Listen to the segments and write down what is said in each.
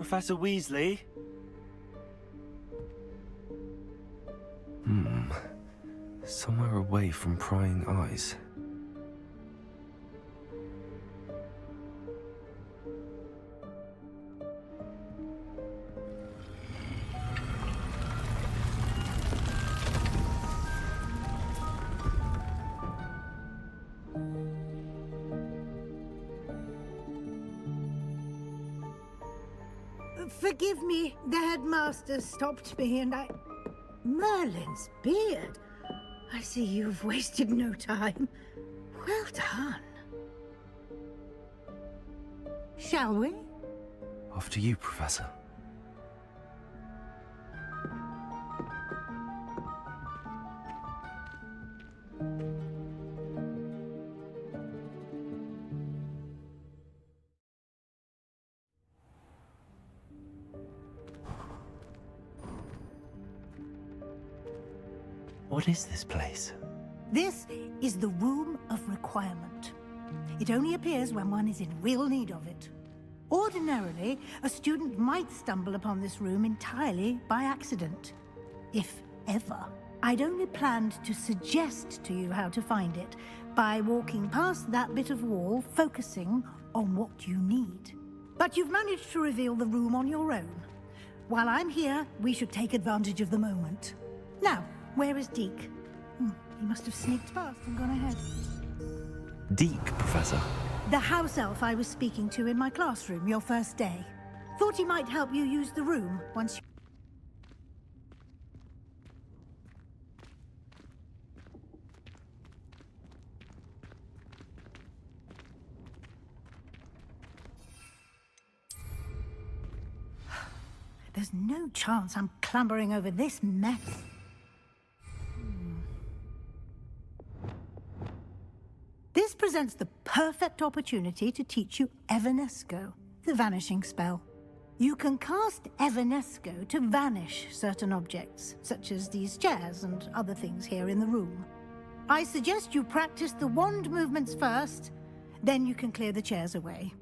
Professor Weasley? Somewhere away from prying eyes. Forgive me, the headmaster stopped me and I... Merlin's beard. I see you've wasted no time. Well done. Shall we? After you, Professor. What is this place? This is the Room of Requirement. It only appears when one is in real need of it. Ordinarily, a student might stumble upon this room entirely by accident. If ever. I'd only planned to suggest to you how to find it by walking past that bit of wall, focusing on what you need. But you've managed to reveal the room on your own. While I'm here, we should take advantage of the moment. Now, where is Deke? He must have sneaked past and gone ahead. Deke, Professor. The house elf I was speaking to in my classroom your first day. Thought he might help you use the room once you... There's no chance I'm clambering over this mess. This presents the perfect opportunity to teach you Evanesco, the vanishing spell. You can cast Evanesco to vanish certain objects, such as these chairs and other things here in the room. I suggest you practice the wand movements first, then you can clear the chairs away.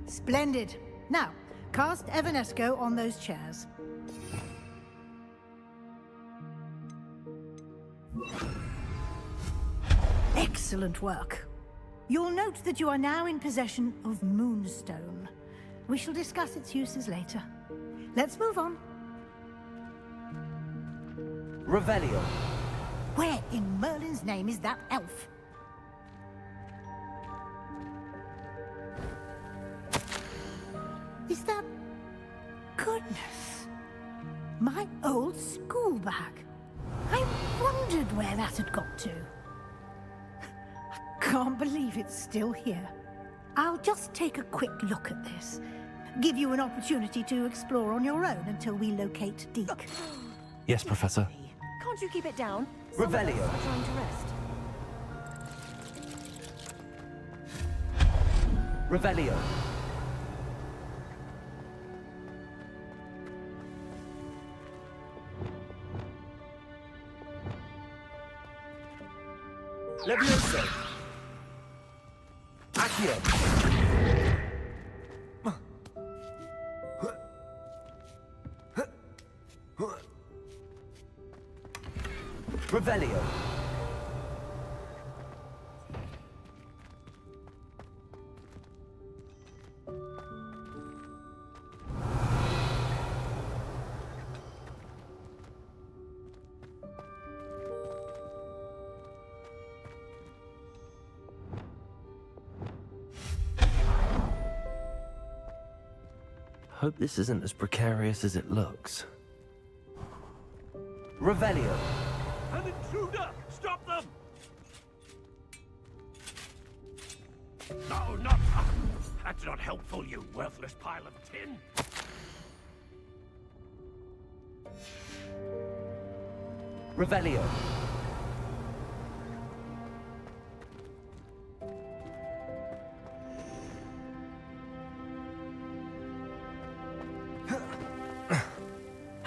Splendid. Now, cast Evanesco on those chairs. Excellent work. You'll note that you are now in possession of Moonstone. We shall discuss its uses later. Let's move on. Revelio. Where in Merlin's name is that elf? Is that... Goodness. My old school bag. I wondered where that had got to. I can't believe it's still here. I'll just take a quick look at this. Give you an opportunity to explore on your own until we locate Deke. Yes, Professor. Can't you keep it down? Revelio. Someone else is trying to rest. Revelio. Levioso. Accio. Revelio. Hope this isn't as precarious as it looks. Revelio. An intruder! Stop them! No, not... That's not helpful, you worthless pile of tin. Revelio.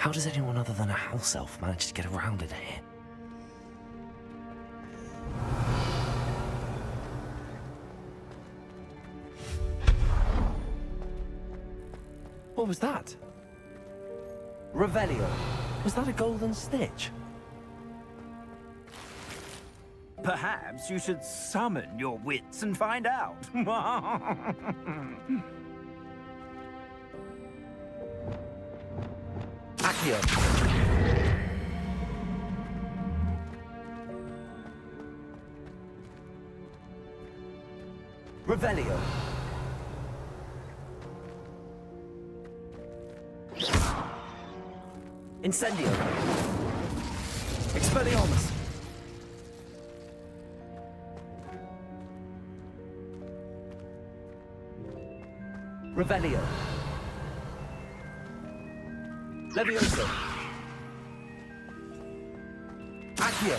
How does anyone other than a house elf manage to get around in here? What was that? Revelio. Was that a golden snitch? Perhaps you should summon your wits and find out. Accio. Revelio. Incendio. Expelliarmus! Revelio. Levioso. Accio.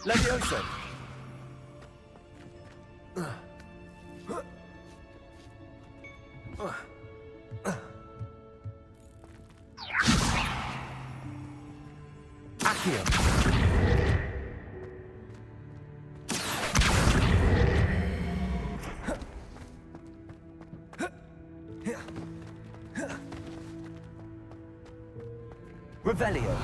Levioso. Accio. Revelio.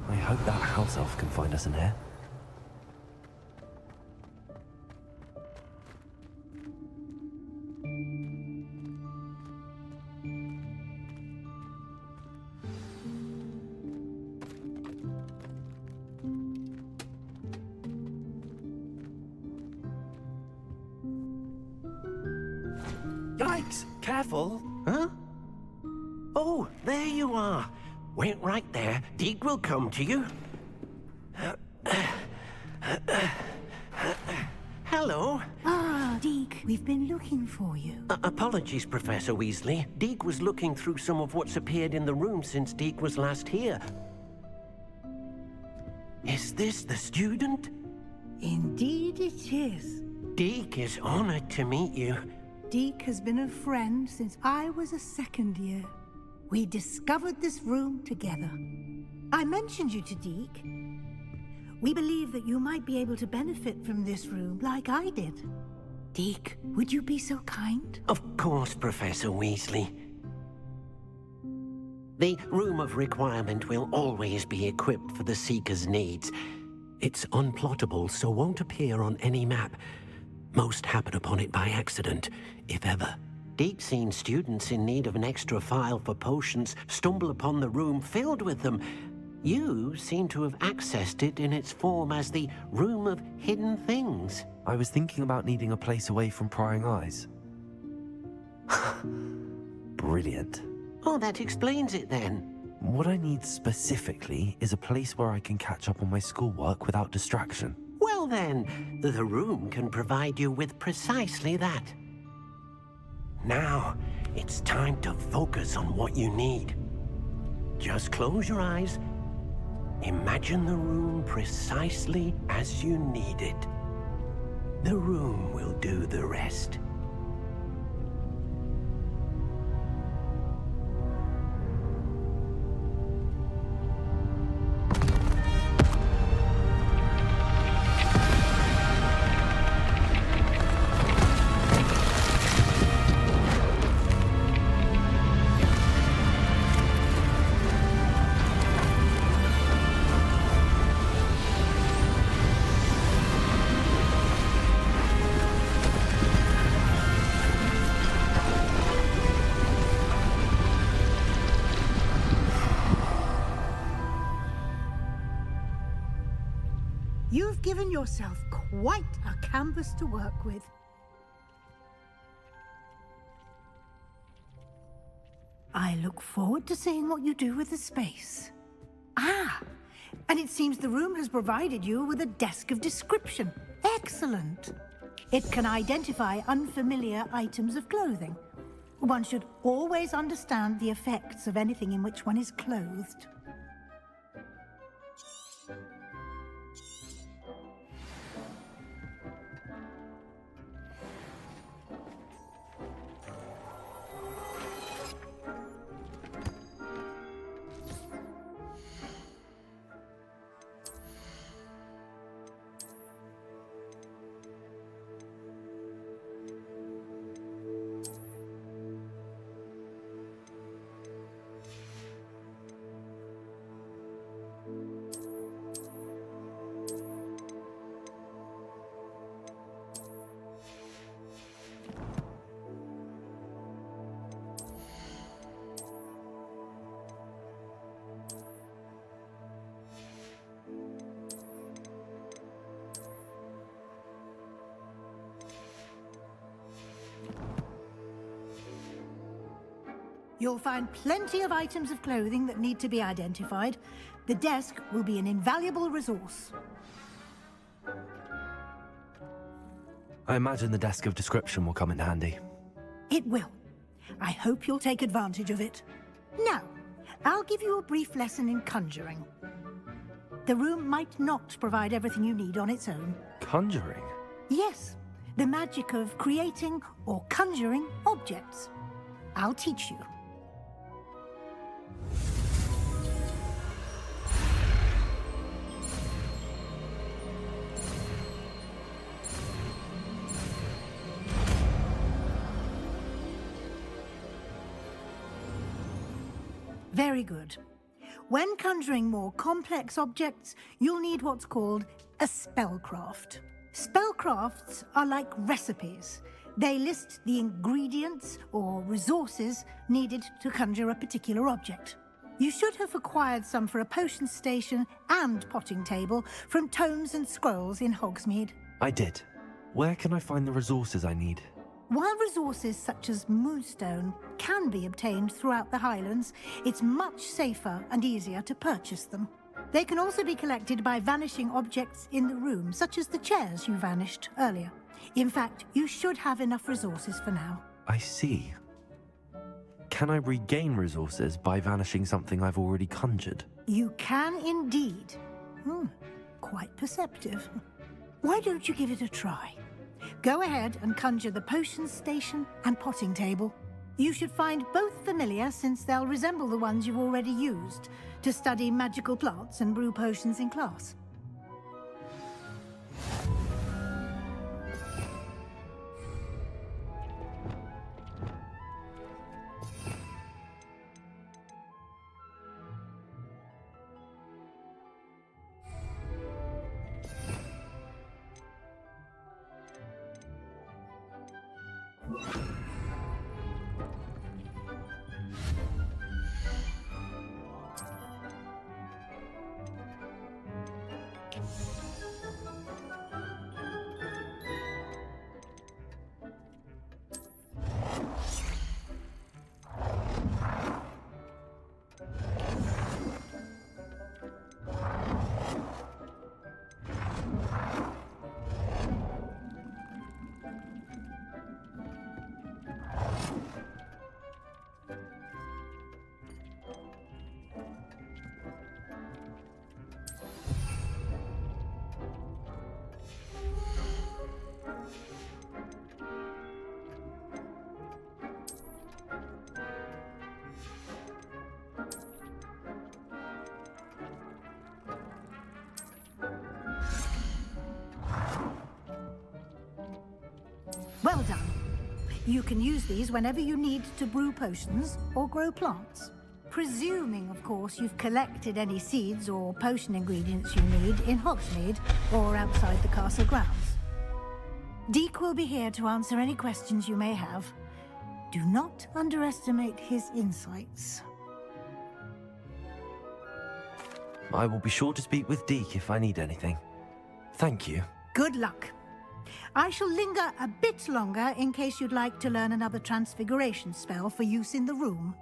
I hope that house elf can find us in here. Yikes! Careful! Huh? Oh, there you are. Wait right there. Deek will come to you. Hello. Ah, Deke, we've been looking for you. Apologies, Professor Weasley. Deek was looking through some of what's appeared in the room since Deek was last here. Is this the student? Indeed it is. Deek is honored to meet you. Deke has been a friend since I was a second year. We discovered this room together. I mentioned you to Deke. We believe that you might be able to benefit from this room like I did. Deke, would you be so kind? Of course, Professor Weasley. The Room of Requirement will always be equipped for the Seeker's needs. It's unplottable, so won't appear on any map. Most happen upon it by accident, if ever. Deke's seen students in need of an extra file for potions stumble upon the room filled with them. You seem to have accessed it in its form as the Room of Hidden Things. I was thinking about needing a place away from prying eyes. Brilliant. Oh, that explains it then. What I need specifically is a place where I can catch up on my schoolwork without distraction. Well then, the room can provide you with precisely that. Now, it's time to focus on what you need. Just close your eyes. Imagine the room precisely as you need it. The room will do the rest. You've given yourself quite a canvas to work with. I look forward to seeing what you do with the space. Ah, and it seems the room has provided you with a desk of description. Excellent. It can identify unfamiliar items of clothing. One should always understand the effects of anything in which one is clothed. You'll find plenty of items of clothing that need to be identified. The desk will be an invaluable resource. I imagine the desk of description will come in handy. It will. I hope you'll take advantage of it. Now, I'll give you a brief lesson in conjuring. The room might not provide everything you need on its own. Conjuring? Yes, the magic of creating or conjuring objects. I'll teach you. Very good. When conjuring more complex objects, you'll need what's called a spellcraft. Spellcrafts are like recipes. They list the ingredients or resources needed to conjure a particular object. You should have acquired some for a potion station and potting table from tomes and scrolls in Hogsmeade. I did. Where can I find the resources I need? While resources such as moonstone can be obtained throughout the Highlands, it's much safer and easier to purchase them. They can also be collected by vanishing objects in the room, such as the chairs you vanished earlier. In fact, you should have enough resources for now. I see. Can I regain resources by vanishing something I've already conjured? You can indeed. Quite perceptive. Why don't you give it a try? Go ahead and conjure the potion station and potting table. You should find both familiar, since they'll resemble the ones you've already used to study magical plants and brew potions in class. Well done. You can use these whenever you need to brew potions or grow plants. Presuming, of course, you've collected any seeds or potion ingredients you need in Hogsmeade or outside the castle grounds. Deek will be here to answer any questions you may have. Do not underestimate his insights. I will be sure to speak with Deke if I need anything. Thank you. Good luck. I shall linger a bit longer in case you'd like to learn another transfiguration spell for use in the room.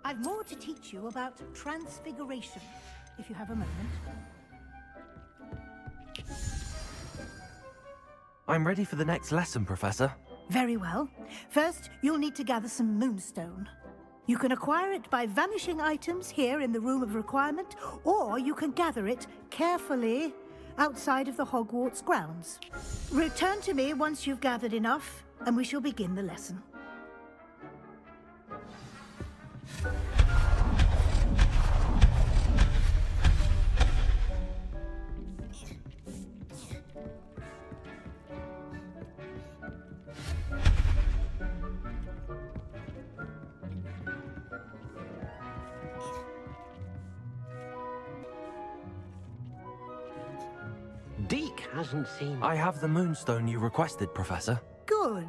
I've more to teach you about transfiguration, if you have a moment. I'm ready for the next lesson, Professor. Very well. First, you'll need to gather some moonstone. You can acquire it by vanishing items here in the Room of Requirement, or you can gather it carefully outside of the Hogwarts grounds. Return to me once you've gathered enough, and we shall begin the lesson. Deke hasn't seen... I have the moonstone you requested, Professor. Good.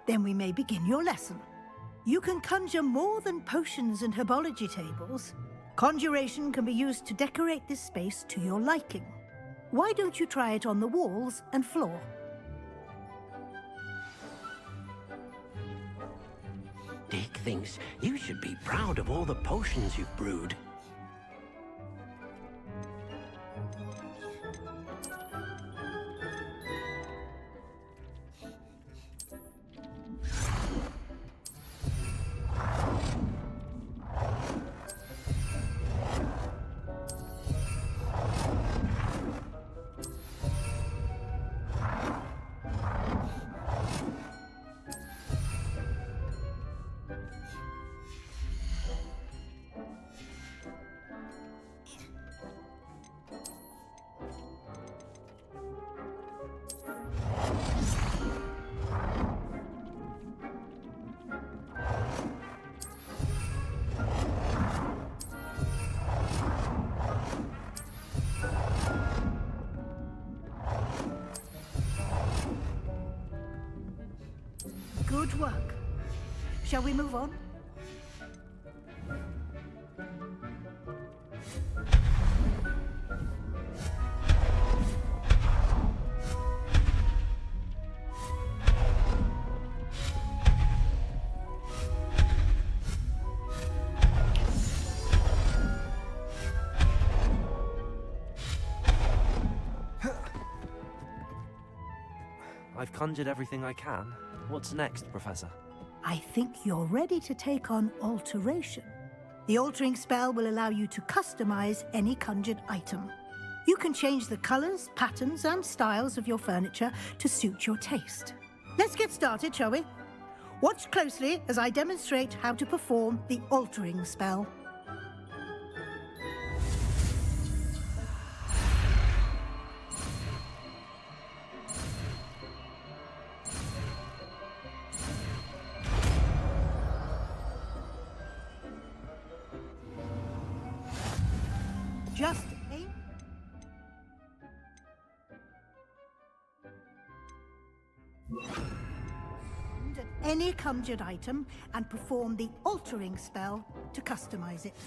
Then we may begin your lesson. You can conjure more than potions and herbology tables. Conjuration can be used to decorate this space to your liking. Why don't you try it on the walls and floor? Deke thinks you should be proud of all the potions you've brewed. Good work. Shall we move on? I've conjured everything I can. What's next, Professor? I think you're ready to take on alteration. The altering spell will allow you to customize any conjured item. You can change the colors, patterns, and styles of your furniture to suit your taste. Let's get started, shall we? Watch closely as I demonstrate how to perform the altering spell. Just aim. At any conjured item and perform the altering spell to customize it.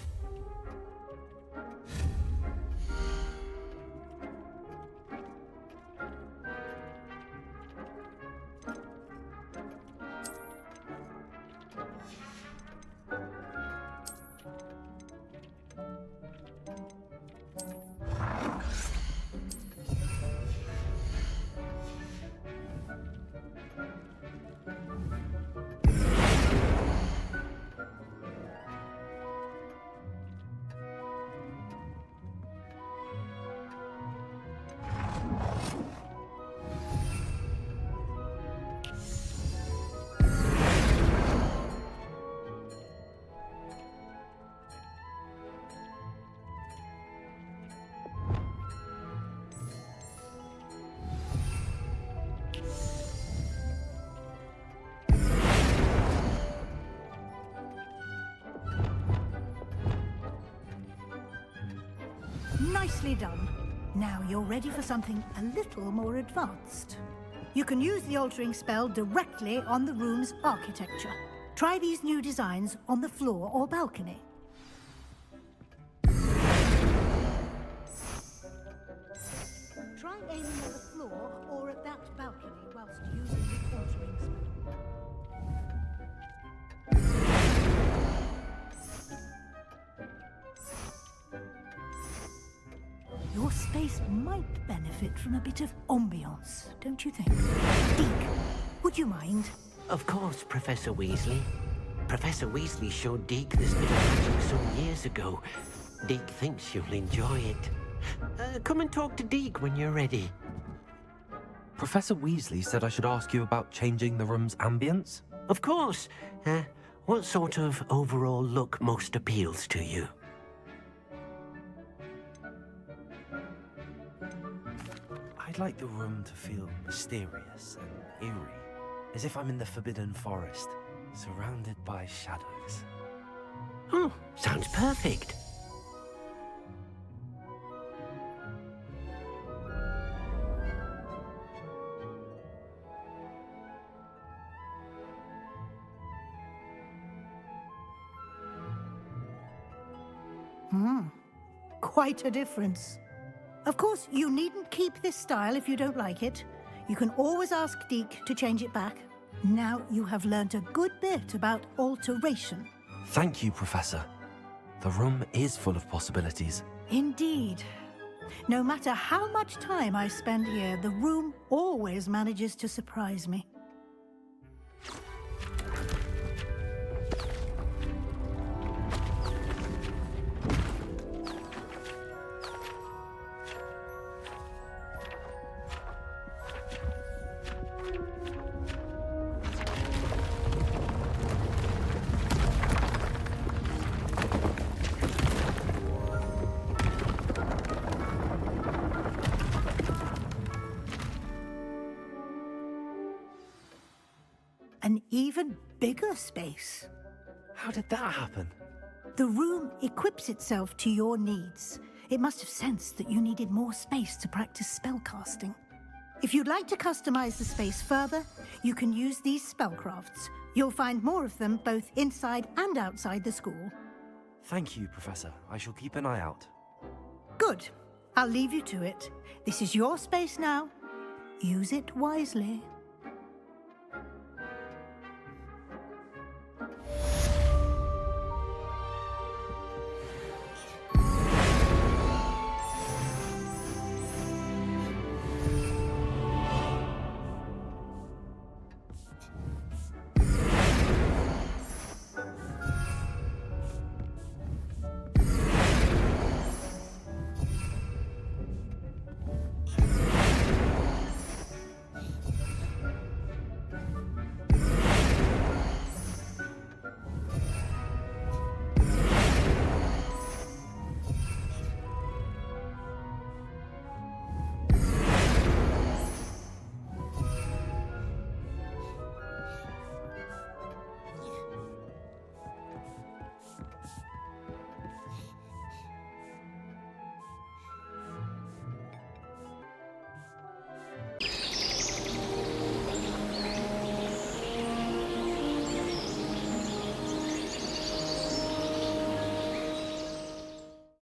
Nicely done. Now you're ready for something a little more advanced. You can use the altering spell directly on the room's architecture. Try these new designs on the floor or balcony. Try aiming at the floor or at that balcony whilst using the altering spell. Your space might benefit from a bit of ambiance, don't you think? Deke, would you mind? Of course, Professor Weasley. Professor Weasley showed Deke this bit of magic some years ago. Deke thinks you'll enjoy it. Come and talk to Deke when you're ready. Professor Weasley said I should ask you about changing the room's ambience? Of course. What sort of overall look most appeals to you? I'd like the room to feel mysterious and eerie, as if I'm in the Forbidden Forest, surrounded by shadows. Oh, sounds perfect. Quite a difference. Of course, you needn't keep this style if you don't like it. You can always ask Deke to change it back. Now you have learnt a good bit about alteration. Thank you, Professor. The room is full of possibilities. Indeed. No matter how much time I spend here, the room always manages to surprise me. An even bigger space. How did that happen? The room equips itself to your needs. It must have sensed that you needed more space to practice spellcasting. If you'd like to customize the space further, you can use these spellcrafts. You'll find more of them both inside and outside the school. Thank you, Professor. I shall keep an eye out. Good. I'll leave you to it. This is your space now. Use it wisely.